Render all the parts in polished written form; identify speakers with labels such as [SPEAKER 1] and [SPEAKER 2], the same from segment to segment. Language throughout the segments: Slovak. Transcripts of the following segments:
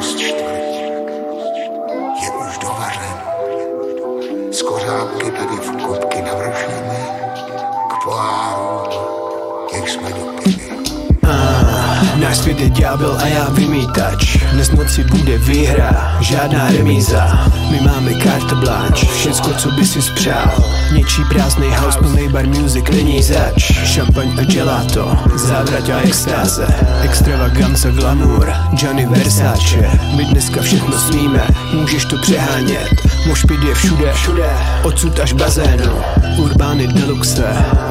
[SPEAKER 1] dost čtvrť. Je už dovařen. Z kořálky tady v kopky navršíme k poháru, jak jsme dopili.
[SPEAKER 2] Náš svět je ďábel a já vymítač. Dnes noci bude výhra, žádná remíza. My máme carte blanche, všecko co by si spřál. Něčí prázdnej house, plnej bar music není zač. Šampaň a gelato, závrať a extáze. Extravaganza, glamour, Gianni Versace. My dneska všechno smíme, můžeš to přehánět. Mošpit je všude, odsud až bazénu. Urbány deluxe,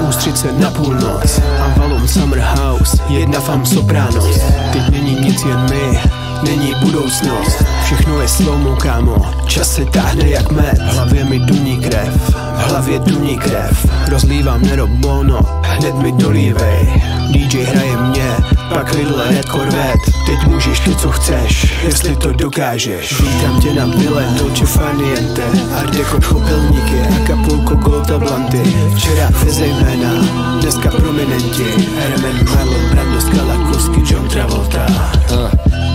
[SPEAKER 2] ústřice na půlnoc. Avalon Summer House, jedna fam sopranos. Teď není nic, jen my, není budoucnost. Všechno je slow-mo, kámo, čas se táhne jak med. V hlavě mi duní krev, v hlavě duní krev. Rozlívám Nero Bono, hned mi dolívej. DJ hraje mě, pak Lidl Red Corvette. Teď můžeš ty co chceš, jestli to dokážeš. Vítám tě na vile, Dolce Farniente, Art Deco chopelníky, Acapulco Gold a Blanty. Včera bezejména, dneska prominenti, RMN, Marlon Brando, Skala, Kusky, John Travolta.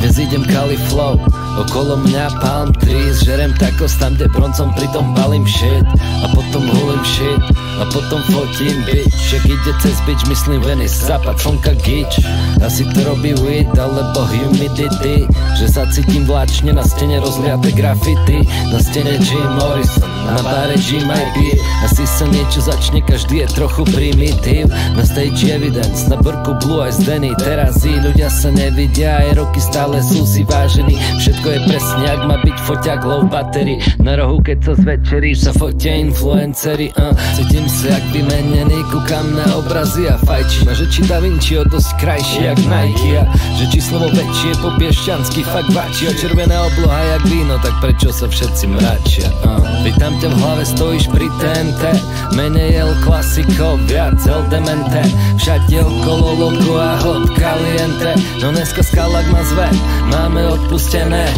[SPEAKER 3] Dnes idem Cali flow, okolo mňa palm trees. Žerem tacos tam, kde broncom pritom balím shit. A potom hulím shit, a potom fotím bitch. Jak ide cez bitch, myslím Venice, západ slnka gič. Asi to robí weed, alebo humidity. Že sa cítim vláčne, na stene rozliate graffiti. Na stene Jim Morrison, na bare Jim IP. Asi sa niečo začne, každý je trochu primitív. Na stage evidence, na brku Blue Eyes Danny. Teraz ľudia sa nevidia, aj roky stále sú si vážení. Všetko je presne, ak má byť foťák low battery. Na rohu keď sa zvečerí, sa fotia influencery. Cítim sa jak vymenený, kúkam na obrazy a fajčím. A že či Da Vinci o dosť krajší jak Nike. A že či slovo väčšie po piešťansky fakt váči. A červená obloha jak víno, tak prečo sa všetci mračia? Vítam ťa v hlave, stojíš pri TNT. Menej El Clasico, viac El Demente. Všade okolo logo a hot caliente. No dneska Skalak ma zve, máme odpustené.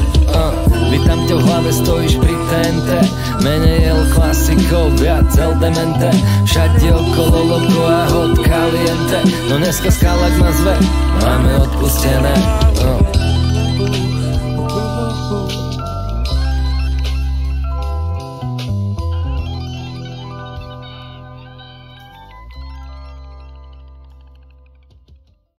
[SPEAKER 3] Vítam ťa v hlave, stojíš pri TNT. Menej El Clasico, viac El Demente. Všade okolo logo a hot caliente. No dneska Skalak ma zve, máme odpustené.